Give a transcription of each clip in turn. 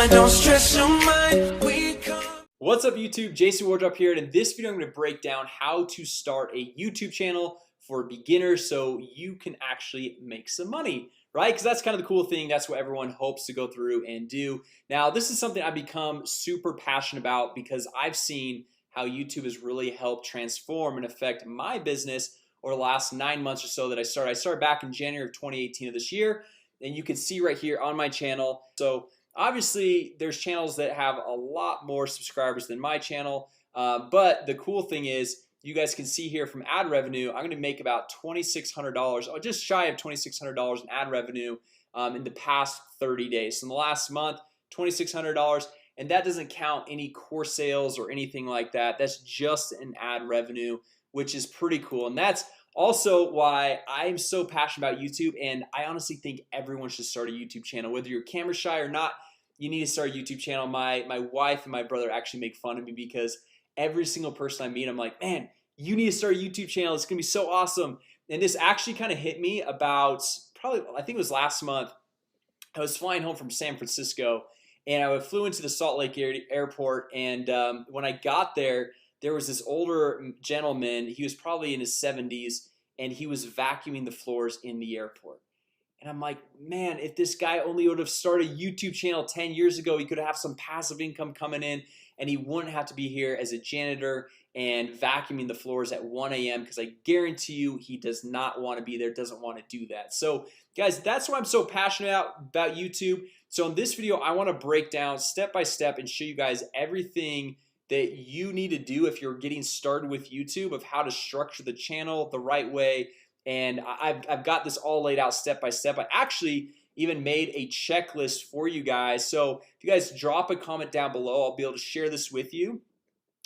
don't stress your mind. What's up YouTube, Jason Wardrop here, and in this video I'm going to break down how to start a YouTube channel for beginners so you can actually make some money, right? Because that's kind of the cool thing. That's what everyone hopes to go through and do. Now this is something I've become super passionate about because I've seen how YouTube has really helped transform and affect my business over the last 9 months or so that I started back in January of 2018 of this year, and you can see right here on my channel. So obviously there's channels that have a lot more subscribers than my channel, but the cool thing is you guys can see here from ad revenue I'm gonna make about $2,600, or just shy of $2,600 in ad revenue in the past 30 days. So in the last month, $2,600, and that doesn't count any course sales or anything like that. That's just an ad revenue, which is pretty cool. And that's also why I'm so passionate about YouTube, and I honestly think everyone should start a YouTube channel. Whether you're camera shy or not, you need to start a YouTube channel. My wife and my brother actually make fun of me because every single person I meet, I'm like, man, you need to start a YouTube channel. It's gonna be so awesome. And this actually kind of hit me about probably, I think it was last month. I was flying home from San Francisco, and I flew into the Salt Lake airport, and when I got there was this older gentleman. He was probably in his 70s, and he was vacuuming the floors in the airport. And I'm like, man, if this guy only would have started a YouTube channel 10 years ago, he could have some passive income coming in, and he wouldn't have to be here as a janitor and vacuuming the floors at 1 a.m. because I guarantee you he does not want to be there, doesn't want to do that. So guys, that's why I'm so passionate about YouTube. So in this video I want to break down step by step and show you guys everything that you need to do if you're getting started with YouTube, of how to structure the channel the right way. And I've got this all laid out step by step. I actually even made a checklist for you guys. So if you guys drop a comment down below, I'll be able to share this with you.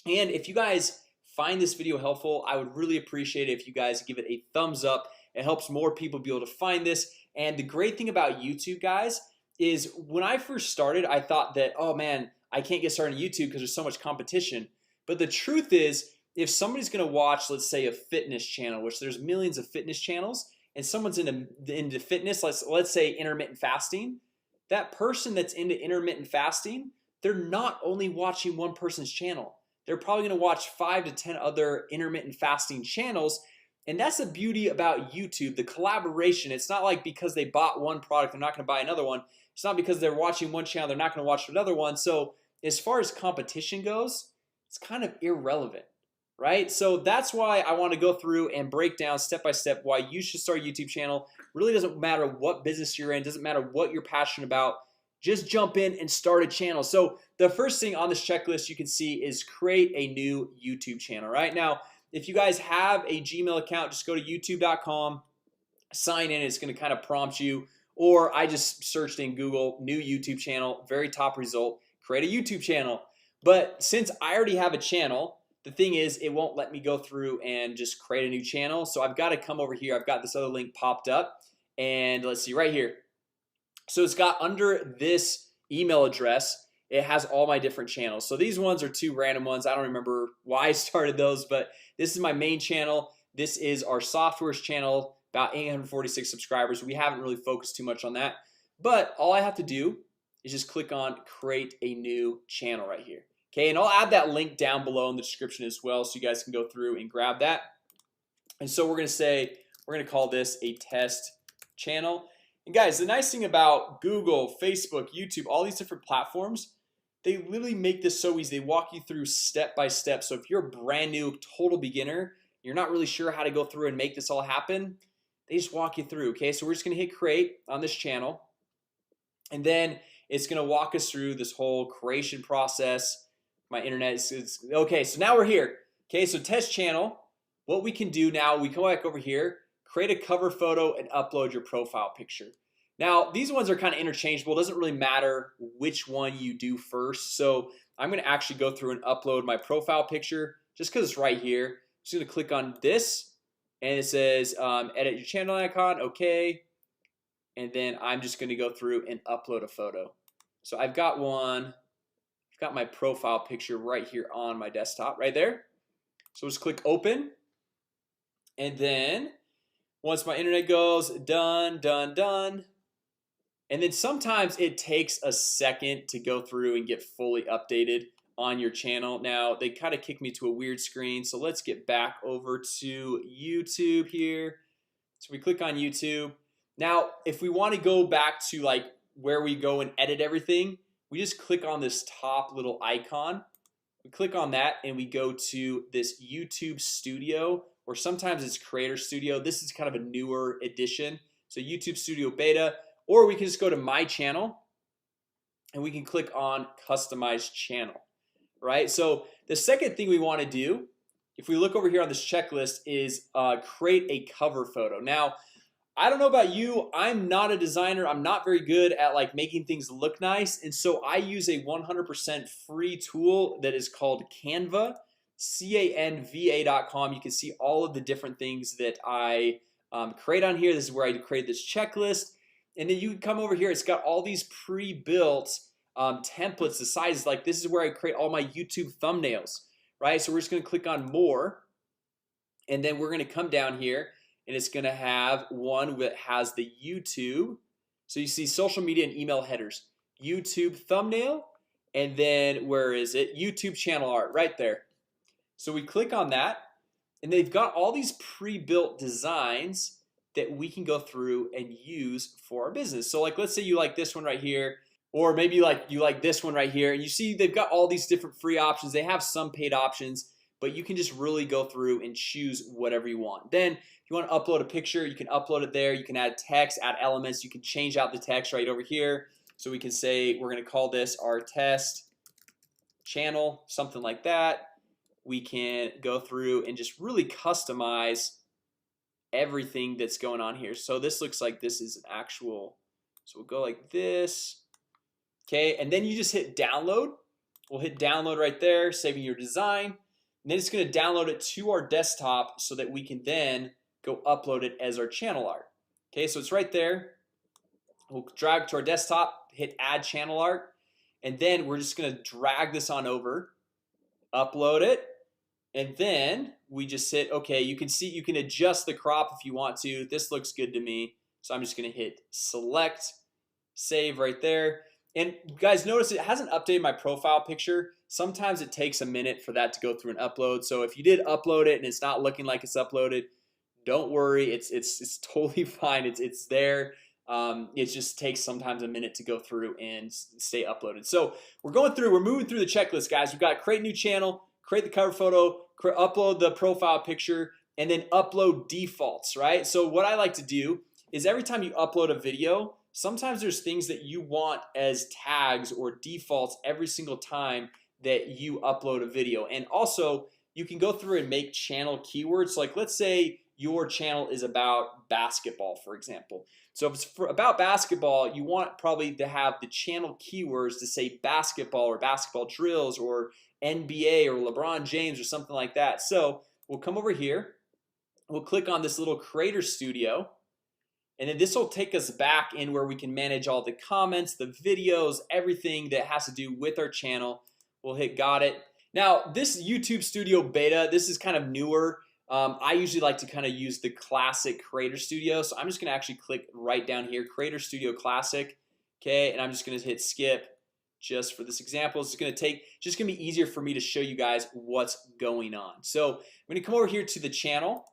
And if you guys find this video helpful, I would really appreciate it if you guys give it a thumbs up. It helps more people be able to find this. And the great thing about YouTube, guys, is when I first started, I thought that, oh man, I can't get started on YouTube because there's so much competition. But the truth is, if somebody's gonna watch, let's say, a fitness channel, which there's millions of fitness channels, and someone's into fitness, let's say intermittent fasting, that person that's into intermittent fasting, they're not only watching one person's channel. They're probably gonna watch 5 to 10 other intermittent fasting channels. And that's the beauty about YouTube, the collaboration. It's not like because they bought one product, they're not gonna buy another one. It's not because they're watching one channel, they're not gonna watch another one. So as far as competition goes, it's kind of irrelevant, right? So that's why I want to go through and break down step by step why you should start a YouTube channel. Really doesn't matter what business you're in, doesn't matter what you're passionate about, just jump in and start a channel. So the first thing on this checklist you can see is create a new YouTube channel. Right now, if you guys have a Gmail account, just go to youtube.com, sign in. It's going to kind of prompt you, or I just searched in Google new YouTube channel, very top result, create a YouTube channel. But since I already have a channel, the thing is it won't let me go through and just create a new channel. So I've got to come over here. I've got this other link popped up, and let's see right here. So it's got under this email address, it has all my different channels. So these ones are 2 random ones. I don't remember why I started those, but this is my main channel. This is our softwares channel, about 846 subscribers. We haven't really focused too much on that, but all I have to do is just click on create a new channel right here. Okay, and I'll add that link down below in the description as well, so you guys can go through and grab that. And so we're gonna call this a test channel. And guys, the nice thing about Google, Facebook, YouTube, all these different platforms, they literally make this so easy. They walk you through step by step. So if you're a brand new total beginner, you're not really sure how to go through and make this all happen, they just walk you through. Okay, so we're just gonna hit create on this channel, and then it's gonna walk us through this whole creation process. My internet is okay. So now we're here. Okay, so test channel. What we can do now, we come back over here, create a cover photo and upload your profile picture. Now these ones are kind of interchangeable. It doesn't really matter which one you do first. So I'm gonna actually go through and upload my profile picture just because it's right here. I'm just gonna click on this, and it says edit your channel icon. Okay, and then I'm just gonna go through and upload a photo. So I've got one. I've got my profile picture right here on my desktop right there. So just click open, and then once my internet goes done, And then sometimes it takes a second to go through and get fully updated on your channel. Now they kind of kicked me to a weird screen, so let's get back over to YouTube here. So we click on YouTube. Now if we want to go back to like where we go and edit everything, we just click on this top little icon. We click on that and we go to this YouTube Studio, or sometimes it's Creator Studio. This is kind of a newer edition, so YouTube Studio Beta. Or we can just go to my channel and we can click on customize channel, right? So the second thing we want to do, if we look over here on this checklist, is create a cover photo. Now I don't know about you, I'm not a designer. I'm not very good at like making things look nice, and so I use a 100% free tool that is called Canva, canva.com. You can see all of the different things that I create on here. This is where I create this checklist. And then you can come over here. It's got all these pre-built templates, the sizes. Like this is where I create all my YouTube thumbnails, right? So we're just gonna click on more, and then we're gonna come down here, and it's gonna have one that has the YouTube. So you see social media and email headers, YouTube thumbnail, and then where is it? YouTube channel art right there. So we click on that, and they've got all these pre-built designs that we can go through and use for our business. So like let's say you like this one right here, or maybe you like this one right here, and you see they've got all these different free options. They have some paid options, but you can just really go through and choose whatever you want. Then if you want to upload a picture, you can upload it there. You can add text, add elements. You can change out the text right over here. So we can say we're gonna call this our test channel, something like that. We can go through and just really customize everything that's going on here. So this looks like this is an actual, so we'll go like this. Okay, and then you just hit download. We'll hit download right there, saving your design, and then it's going to download it to our desktop so that we can then go upload it as our channel art. Okay, so it's right there. We'll drag it to our desktop, hit add channel art, and then we're just going to drag this on over, upload it, and then we just hit okay. You can see you can adjust the crop if you want to. This looks good to me, so I'm just gonna hit select, save right there. And you guys notice it hasn't updated my profile picture. Sometimes it takes a minute for that to go through an upload. So if you did upload it and it's not looking like it's uploaded, don't worry, it's totally fine. It's there. It just takes sometimes a minute to go through and stay uploaded. So we're moving through the checklist, guys. We've got create new channel, create the cover photo, upload the profile picture, and then upload defaults, right? So what I like to do is every time you upload a video, sometimes there's things that you want as tags or defaults every single time that you upload a video. And also you can go through and make channel keywords. Like let's say your channel is about basketball, for example. So if it's about basketball, you want probably to have the channel keywords to say basketball or basketball drills or NBA or LeBron James or something like that. So we'll come over here, we'll click on this little Creator Studio, and then this will take us back in where we can manage all the comments, the videos, everything that has to do with our channel. We'll hit got it. Now this YouTube Studio Beta, this is kind of newer. I usually like to kind of use the classic Creator Studio, so I'm just gonna actually click right down here, Creator Studio Classic. Okay, and I'm just gonna hit skip. Just for this example, it's gonna be easier for me to show you guys what's going on. So I'm gonna come over here to the channel,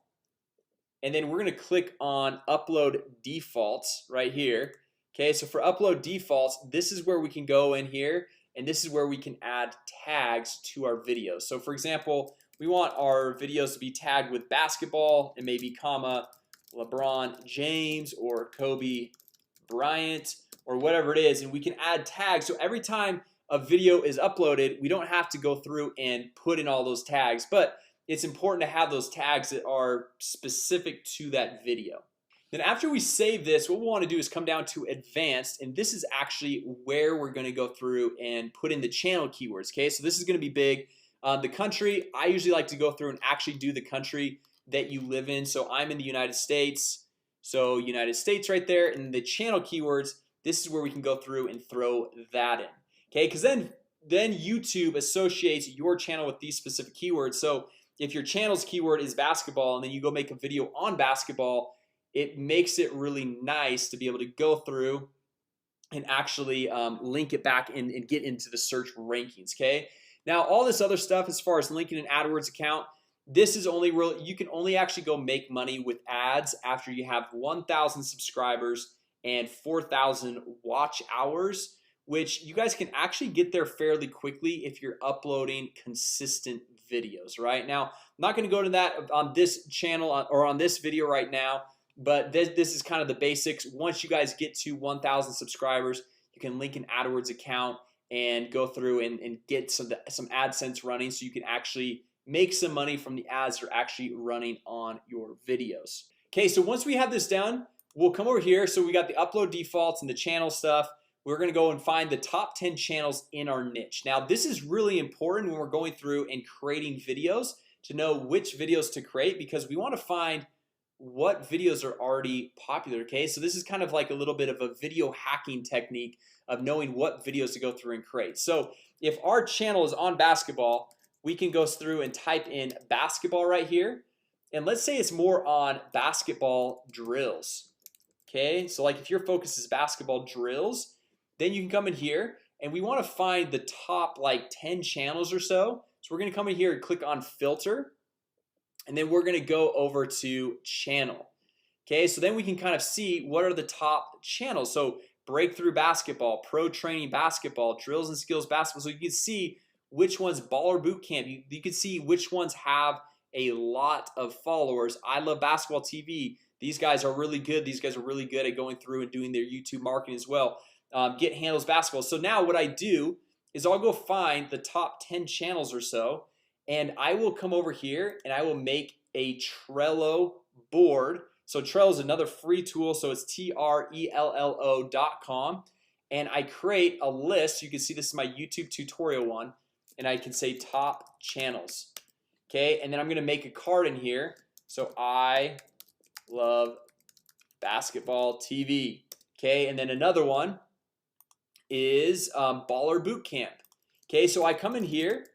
and then we're gonna click on upload defaults right here. Okay, so for upload defaults, this is where we can go in here, and this is where we can add tags to our videos. So for example, we want our videos to be tagged with basketball and maybe comma LeBron James or Kobe Bryant or whatever it is, and we can add tags. So every time a video is uploaded, we don't have to go through and put in all those tags, but it's important to have those tags that are specific to that video. Then after we save this, what we want to do is come down to advanced, and this is actually where we're going to go through and put in the channel keywords. Okay, so this is going to be big. The country, I usually like to go through and actually do the country that you live in. So I'm in the United States, so United States right there. And the channel keywords, this is where we can go through and throw that in. Okay, because then YouTube associates your channel with these specific keywords. So if your channel's keyword is basketball and then you go make a video on basketball, it makes it really nice to be able to go through and actually link it back in and get into the search rankings. Okay, now all this other stuff as far as linking an AdWords account, this is only real. You can only actually go make money with ads after you have 1,000 subscribers and 4,000 watch hours, which you guys can actually get there fairly quickly if you're uploading consistent videos. Right now, I'm not going to go to that on this channel or on this video right now, but this is kind of the basics. Once you guys get to 1,000 subscribers, you can link an AdWords account and go through and get some AdSense running, so you can actually make some money from the ads that are actually running on your videos. Okay, so once we have this done, we'll come over here. So we got the upload defaults and the channel stuff. We're gonna go and find the top 10 channels in our niche. Now this is really important when we're going through and creating videos to know which videos to create, because we want to find what videos are already popular. Okay, so this is kind of like a little bit of a video hacking technique of knowing what videos to go through and create. So if our channel is on basketball, we can go through and type in basketball right here, and let's say it's more on basketball drills. Okay, so like if your focus is basketball drills, then you can come in here and we want to find the top like 10 channels or so. So we're gonna come in here and click on filter, and then we're gonna go over to channel. Okay, so then we can kind of see what are the top channels. So breakthrough basketball, pro training basketball, drills and skills basketball. So you can see which ones, baller boot camp, you can see which ones have a lot of followers. I love basketball TV. These guys are really good. These guys are really good at going through and doing their YouTube marketing as well. Get handles basketball. So now what I do is I'll go find the top 10 channels or so, and I will come over here and I will make a Trello board. So Trello is another free tool. So it's Trello.com, and I create a list. You can see this is my YouTube tutorial one, and I can say top channels. Okay, and then I'm gonna make a card in here. So I love basketball TV. Okay, and then another one is baller boot camp. Okay, so I come in here.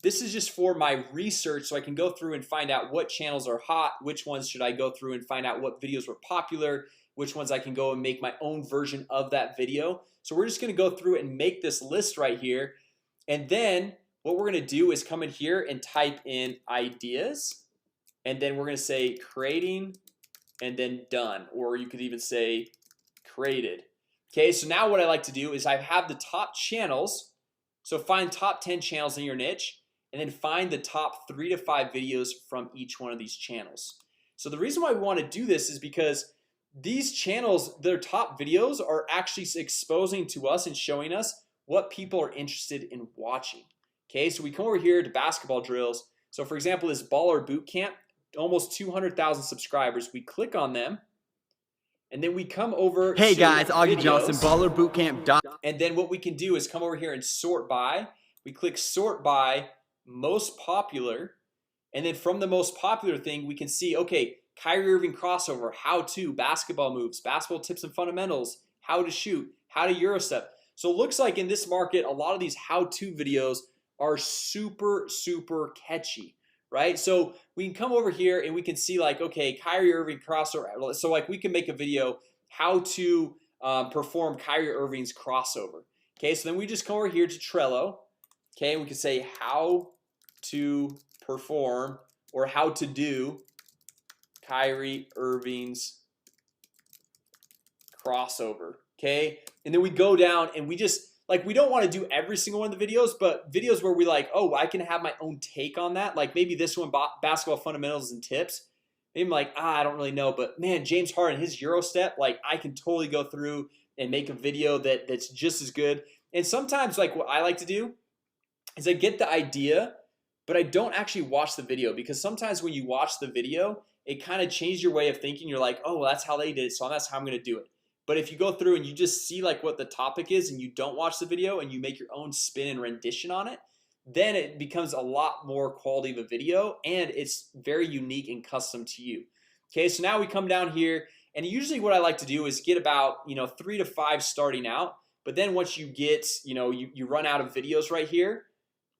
This is just for my research, so I can go through and find out what channels are hot, which ones should I go through and find out what videos were popular, which ones I can go and make my own version of that video. So we're just gonna go through and make this list right here, and then what we're gonna do is come in here and type in ideas, and then we're gonna say creating and then done, or you could even say created. Okay, so now what I like to do is I have the top channels. So find top 10 channels in your niche, and then find the top 3 to 5 videos from each one of these channels. So the reason why we want to do this is because these channels, their top videos are actually exposing to us and showing us what people are interested in watching. Okay, so we come over here to basketball drills. So for example, this baller boot camp, almost 200,000 subscribers. We click on them, and then we come over. Hey to guys, Augie videos. Johnson, ballerbootcamp. And then what we can do is come over here and sort by. We click sort by most popular, and then from the most popular thing we can see, okay, Kyrie Irving crossover, how to, basketball moves, basketball tips and fundamentals, how to shoot, how to Euro step. So it looks like in this market a lot of these how-to videos are super catchy, right? So we can come over here and we can see like, okay, Kyrie Irving crossover. So like we can make a video how to perform Kyrie Irving's crossover. Okay, so then we just come over here to Trello. Okay, we can say how to perform or how to do Kyrie Irving's crossover. Okay, and then we go down and we just like, we don't want to do every single one of the videos, but videos where we like, oh, I can have my own take on that. Like maybe this one, basketball fundamentals and tips. Maybe I'm like, I don't really know, but man, James Harden, his Euro step, like I can totally go through and make a video that's just as good. And sometimes like what I like to do is I get the idea, but I don't actually watch the video, because sometimes when you watch the video, it kind of changes your way of thinking. You're like, oh, well, that's how they did it, so that's how I'm gonna do it. But if you go through and you just see like what the topic is and you don't watch the video and you make your own spin and rendition on it, then it becomes a lot more quality of a video, and it's very unique and custom to you. Okay, so now we come down here, and usually what I like to do is get about 3 to 5 starting out. But then once you get you run out of videos right here,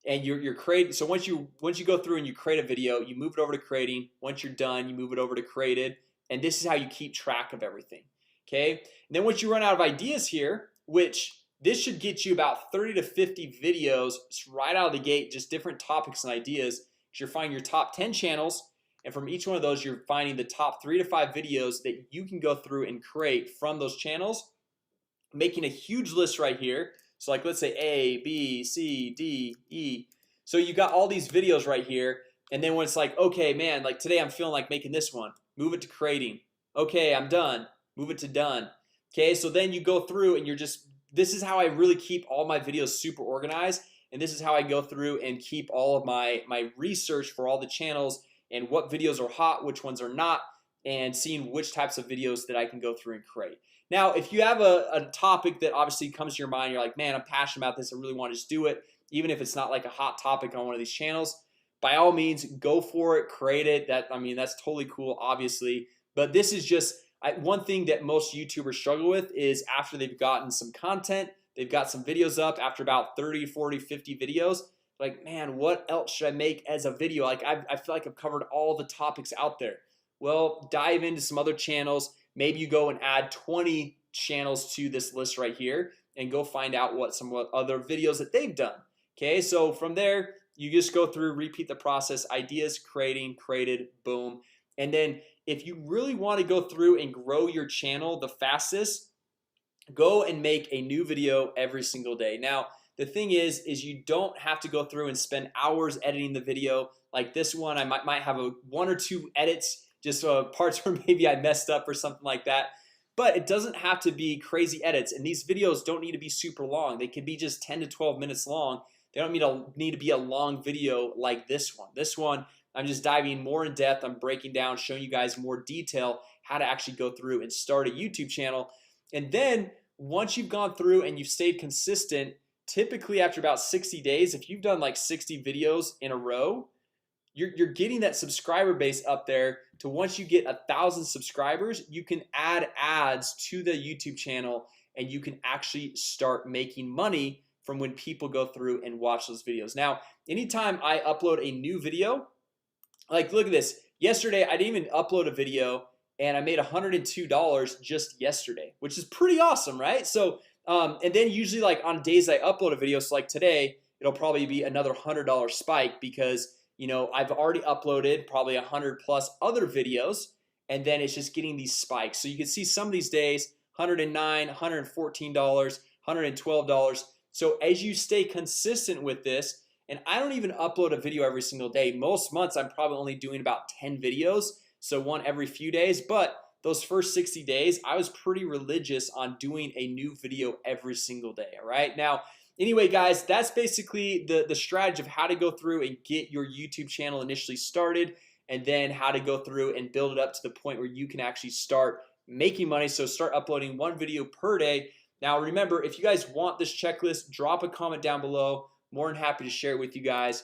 and you're creating. So once you go through and you create a video, you move it over to creating. Once you're done, you move it over to created, and this is how you keep track of everything. Okay, and then once you run out of ideas here, which this should get you about 30 to 50 videos right out of the gate, just different topics and ideas, because you're finding your top 10 channels, and from each one of those you're finding the top 3 to 5 videos that you can go through and create from those channels, making a huge list right here. So like let's say A, B, C, D, E. So you got all these videos right here, and then when it's like, okay man, like today I'm feeling like making this one, move it to creating. Okay, I'm done, move it to done. Okay, so then you go through and you're just, this is how I really keep all my videos super organized, and this is how I go through and keep all of my research for all the channels and what videos are hot, which ones are not, and seeing which types of videos that I can go through and create. Now if you have a topic that obviously comes to your mind, you're like, man, I'm passionate about this, I really want to just do it, even if it's not like a hot topic on one of these channels, by all means go for it, create it. I mean, that's totally cool, obviously, but this is just one thing that most YouTubers struggle with is after they've gotten some content, they've got some videos up, after about 30, 40, 50 videos, like, man, what else should I make as a video? Like I feel like I've covered all the topics out there. Well, dive into some other channels. Maybe you go and add 20 channels to this list right here and go find out what some other videos that they've done. Okay, so from there you just go through, repeat the process, ideas, creating, created, boom. And then if you really want to go through and grow your channel the fastest, go and make a new video every single day. Now the thing is you don't have to go through and spend hours editing the video. Like this one, I might have one or two edits, just parts where maybe I messed up or something like that, but it doesn't have to be crazy edits. And these videos don't need to be super long. They can be just 10 to 12 minutes long. They don't need to be a long video like this one. This one I'm just diving more in depth. I'm breaking down, showing you guys more detail how to actually go through and start a YouTube channel. And then once you've gone through and you've stayed consistent, typically after about 60 days, if you've done like 60 videos in a row, you're getting that subscriber base up there to once you get 1,000 subscribers, you can add ads to the YouTube channel and you can actually start making money from when people go through and watch those videos. Now anytime I upload a new video, like look at this, yesterday I didn't even upload a video and I made $102 just yesterday, which is pretty awesome, right? So and then usually like on days I upload a video, so like today it'll probably be another $100 spike because you know I've already uploaded probably 100 plus other videos, and then it's just getting these spikes. So you can see some of these days $109, $114, $112. So as you stay consistent with this, and I don't even upload a video every single day. Most months I'm probably only doing about 10 videos, so one every few days. But those first 60 days I was pretty religious on doing a new video every single day. All right, now anyway guys, that's basically the strategy of how to go through and get your YouTube channel initially started, and then how to go through and build it up to the point where you can actually start making money. So start uploading one video per day. Now remember, if you guys want this checklist, drop a comment down below. More than happy to share it with you guys.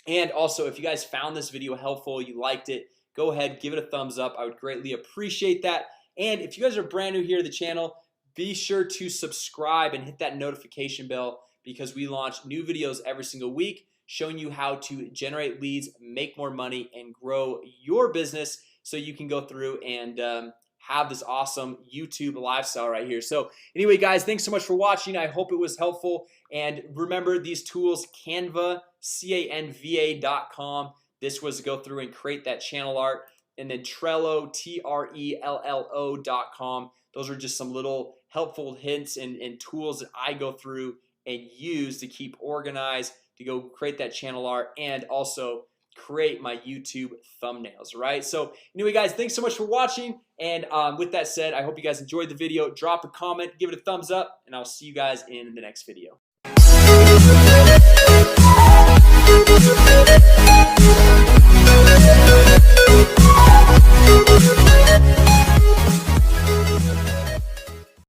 And also if you guys found this video helpful, you liked it, go ahead, give it a thumbs up. I would greatly appreciate that. And if you guys are brand new here to the channel, be sure to subscribe and hit that notification bell, because we launch new videos every single week showing you how to generate leads, make more money, and grow your business so you can go through and have this awesome YouTube lifestyle right here. So anyway guys, thanks so much for watching. I hope it was helpful, and remember these tools, Canva, canva.com. This was to go through and create that channel art, and then Trello, Trello.com. Those are just some little helpful hints and tools that I go through and use to keep organized, to go create that channel art, and also create my YouTube thumbnails. Right, so anyway guys, thanks so much for watching, and with that said, I hope you guys enjoyed the video. Drop a comment, give it a thumbs up, and I'll see you guys in the next video.